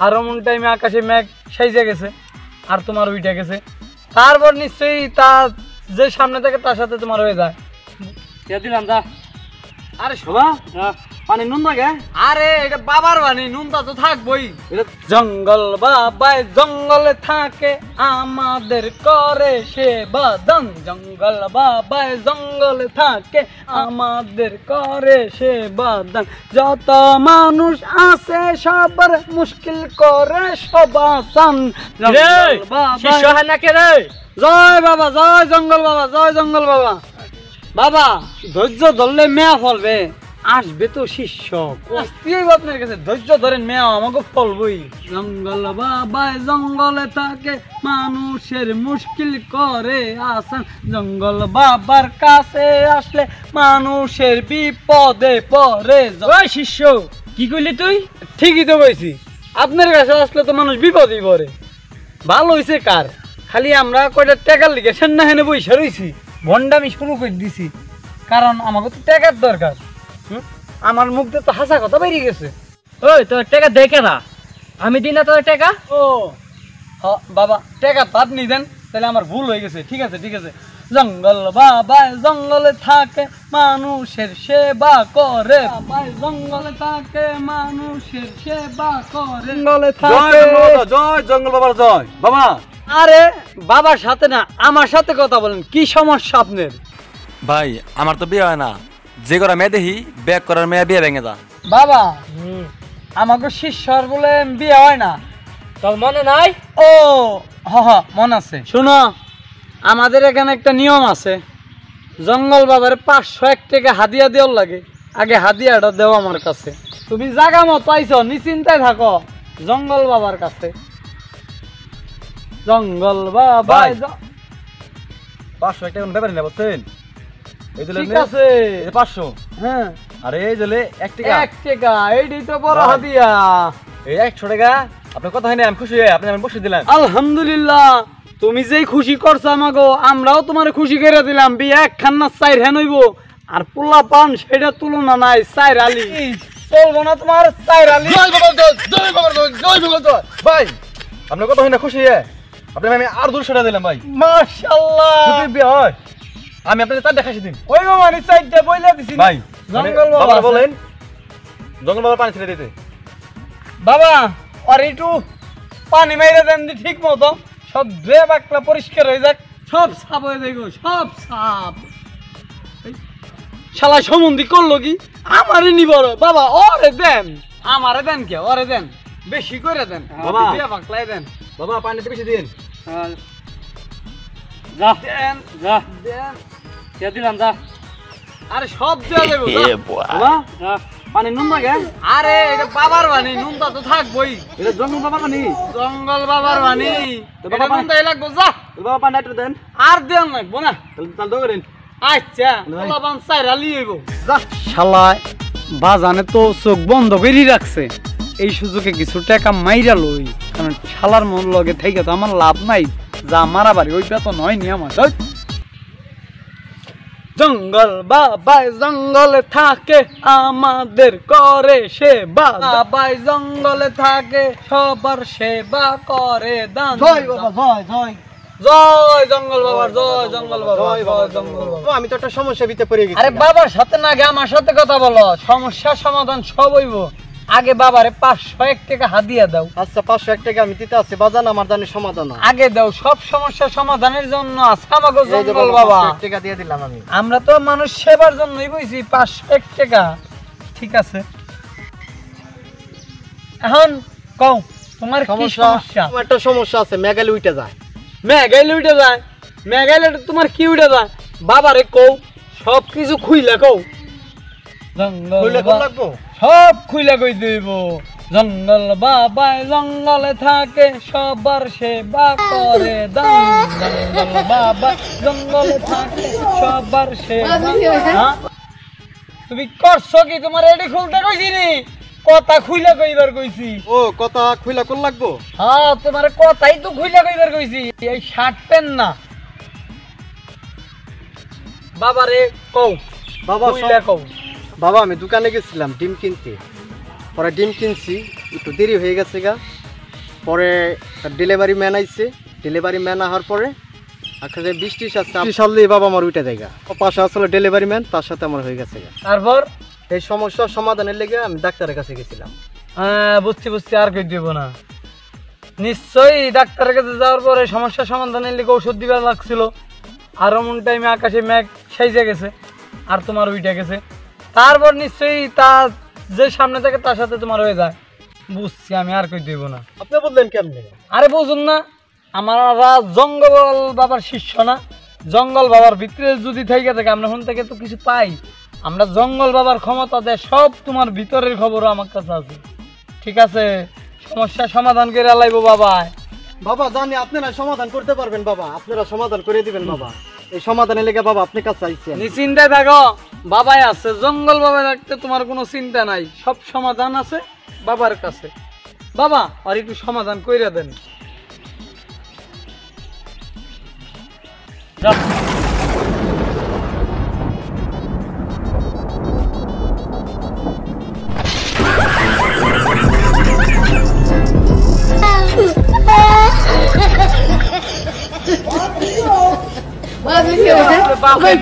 আর এমন টাইমে আকাশে মেঘ সাইজে গেছে আর তোমার উইটা গেছে, তারপর নিশ্চয়ই তার যে সামনে থেকে তার সাথে তোমার হয়ে যায়। দিলাম যা। আরে শোভা পানি নুন থাকে, আরে এটা বাবার বাণী, নুনটা তো থাকবই। জঙ্গল বাবাই জঙ্গলে থাকে আমাদের করে সেবা দান, জঙ্গল বাবাই জঙ্গলে থাকে আমাদের করে সেবা দান, যত মানুষ আছে সবার মুশকিল করে সবাসান। জয় বাবা, জয় জঙ্গল বাবা, জয় জঙ্গল বাবা। বাবা ধৈর্য ধরলে মেয়া ফলবে, আসবে তো শিষ্য, আপনার কাছে ধৈর্য ধরেন মেয়া আমাকে ফলবই। জঙ্গল বাবাই জঙ্গলে থাকে মানুষের মুশকিল করে আসান, জঙ্গল বাবার কাছে আসলে মানুষের বিপদে পড়ে। জয় শিষ্য, কি কইলি তুই? ঠিকই তো কইছি, আপনার কাছে আসলে তো মানুষ বিপদেই পড়ে। ভালো হইছে কার, খালি আমরা কয়টা টাকার লিগে সেন্না হেনে বইসা রইছি, ভন্ডামি শুরু করে দিছি, কারণ আমাকে তো টাকার দরকার। আমার মুখ দিয়ে তো হাসা কথা বেরিয়ে গেছে। ওই তোর টাকা দেখে না, আমি দিই না তোর টাকা। ও বাবা, টাকা তো আপনি দেন, তাহলে আমার ভুল হয়ে গেছে। ঠিক আছে ঠিক আছে। জঙ্গল বাবা জঙ্গলে থাকে মানুষের সেবা করে, জঙ্গলে থাকে মানুষের সেবা করে, জঙ্গলে থাকে। জয় জঙ্গল বাবার জয়। বাবা আরে বাবার সাথে না আমার সাথে কথা বলেন, কি সমস্যা আপনার? ভাই আমার তো বিয়ে হয় না, যে করা মেয়ে দেখি ব্যাগ করার মেয়ে বিয়ে ভেঙে যা। বাবা আমাকে শিষ্যর বলে বিয়ে হয় না, তোর মনে নাই? ও মন আছে। শুনো, আমাদের এখানে একটা নিয়ম আছে, জঙ্গল বাবার 501 টাকা হাদিয়া দেওয়ার লাগে, আগে হাদিয়াটা দেও আমার কাছে। তুমি জায়গা মতো আইছো, নিশ্চিন্তায় থাকো জঙ্গল বাবার কাছে। জঙ্গল বাবা 500 টাকা ব্যাপারে না বুঝছেন? এই দিলে ঠিক আছে 500, হ্যাঁ, আর এই দিলে 1 টাকা। 1 টাকা এইটাই তো বড় হাদিয়া। এই 100 টাকা আপনার কথা হয় না, আমি খুশি হয়ে আপনি আমি বসে দিলাম। আলহামদুলিল্লাহ, তুমি যেই খুশি করছো আমাকে, আমরাও তোমার খুশি করে দিলাম। বিয়ে একখান না 4 হ্যান হইব, আর পোলা পান সেটা তুলনা নাই। 4 আলি চলবো না তোমার, 4 আলি। জয় বাবা জয়, জয় বাবা জয়, জয় বাবা জয়। ভাই আপনার কথা হয় না, খুশি হয়ে আপনি আমি আর 200 টাকা দিলাম ভাই। মাশাআল্লাহ, যদি বিয়ে হয় আমি আপনাকে 4 টাকা দিন। ওই মামানি 4টা বইলা দিছি ভাই জঙ্গল বাবা বাবা বলেন, জঙ্গল বাবা পানি ছেড়ে দিতে। বাবা আর একটু পানি মাইরা দেন দি ঠিক মতো, সব ধুয়ে বাকলা পরিষ্কার হয়ে যাক, সব সাপ হয়ে যাইগো, সব সাপ। শালা সম্বন্ধি করলো কি আমারে নিবর। বাবা ওরে দেন, আমারে দেন, কে ওরে দেন, বেশি করে দেন বাবা। ধুয়ে বাকলাই দেন। বাবা পানিতে বেশি দিন। যা দেন যা, দেন, দিলাম যা। আরে সব দেওয়া যাবে। বাবা যা। পানি নুন লাগে, আরে এটা বাবার বাণী, নুনটা তো থাকবই। এটা জঙ্গল বাবা পানি, জঙ্গল বাবার বাণী, বাবা এটা নুনটা লাগবো। যা বাবা পানি একটু দেন। আর দেন লাগবো না, তাহলে দৌড়েন। আচ্ছা পোলাপান 4 আলি হইব। যা শালা বাজানে তো চোখ বন্ধ করেই রাখছে, এই সুযোগে কিছু টাকা মাইরা লই, কারণ শালার মন লগে থেকে তো আমার লাভ নাই, যা মারাবাড়ি ওই বেতন হয়নি আমার। জঙ্গল বাবাই জঙ্গলে থাকে আমাদের করে সেবা, বাবাই জঙ্গলে থাকে সবার সেবা করে দান। জয় বাবা জয় জয়। জয় জঙ্গল বাবার, জয় জঙ্গল বাবা, জয় জঙ্গল বাবা। আমি তো একটা সমস্যা ভিতরে পড়ে গেছি। আরে বাবার সাথে না আগে আমার সাথে কথা বলো, সমস্যা সমাধান সব হইব। আগে বাবারে 501 টাকা হাদিয়া দাও। আচ্ছা 501 টাকা আমি দিতে আছে, বাজান আমার জানি সমাধান। আগে দাও, সব সমস্যা সমাধানের জন্য আছে আমাকে জঙ্গল বাবা। 501 টাকা দিয়ে দিলাম আমি। আমরা তো মানুষ সেবার জন্যই বইছি, 501 টাকা। ঠিক আছে, এখন কও তোমার কি সমস্যা? আমার একটা সমস্যা আছে, মেঘালি উঠে যায়। মেঘাইলে উঠে যায়, মেঘাইলে তোমার কি উঠে যায়? বাবারে কও, সব কিছু খুইলা কও। খুইলে কোন লাগবো? সব খুইলা কই দিব। জঙ্গল বাবাই জঙ্গলে থাকে সবার সেবা করে দান, জঙ্গল বাবা জঙ্গলে থাকে সবার সেবা। হ্যাঁ? তুমি করছো কি? তোমার এডি খুলতে কইছি নি, কথা খুইলা কইবার কইছি। ও কথা খুইলা কোন লাগবো? হ্যাঁ তোমার কথাই তো খুইলা কইবার কইছি, এই শার্ট পেন না। বাবারে কও, বাবা খুইলা কও। বাবা আমি দোকানে গেছিলাম ডিম কিনতে, পরে ডিম কিনছি, একটু দেরি হয়ে গেছে গা, পরে ডেলিভারি ম্যান আইছে, ডেলিভারি ম্যান আসার পরে একটা যে বৃষ্টি আসছে সাললেই বাবা আমার উঠে যায়। ও পাশে আসলে ডেলিভারি ম্যান, তার সাথে আমার হয়ে গেছে। তারপর এই সমস্যার সমাধানের লেগে আমি ডাক্তারের কাছে গেছিলাম। হ্যাঁ বুঝছি, আর কই দিব না। নিশ্চয়ই ডাক্তারের কাছে যাওয়ার পরে সমস্যার সমাধানের লেগে ওষুধ দিবার লাগছিল, আর এমন টাইমে আকাশে মেঘ সাইজে গেছে আর তোমার উইটা গেছে। তারপর নিশ্চয়ই তার যে সামনে থাকে তার সাথে তোমার হয়ে যায়। বুঝছি আমি, আর কই দিব না। আপনি বললেন কেমনে? আরে বুঝুন না, আমরা জঙ্গল বাবার শিষ্য না? জঙ্গল বাবার ভিতরে যদি থেকে থাকে আমরা ওখান থেকে তো কিছু পাই। আমরা জঙ্গল বাবার ক্ষমতা দেয় সব, তোমার ভিতরের খবরও আমার কাছে আছে। ঠিক আছে, সমস্যা সমাধান করে লাইবো বাবা। বাবা জানি আপনারা সমাধান করতে পারবেন বাবা, আপনারা সমাধান করে দিবেন বাবা। এই সমাধানের লেগে বাবা আপনি কাছে আইছেন। নিশ্চিন্তায় থাকো, বাবাই আছে। জঙ্গল বাবা রাখতে তোমার কোনো চিন্তা নাই, সব সমাধান আছে বাবার কাছে। বাবা আর একটু সমাধান কইরা দেন। যাও। Bapak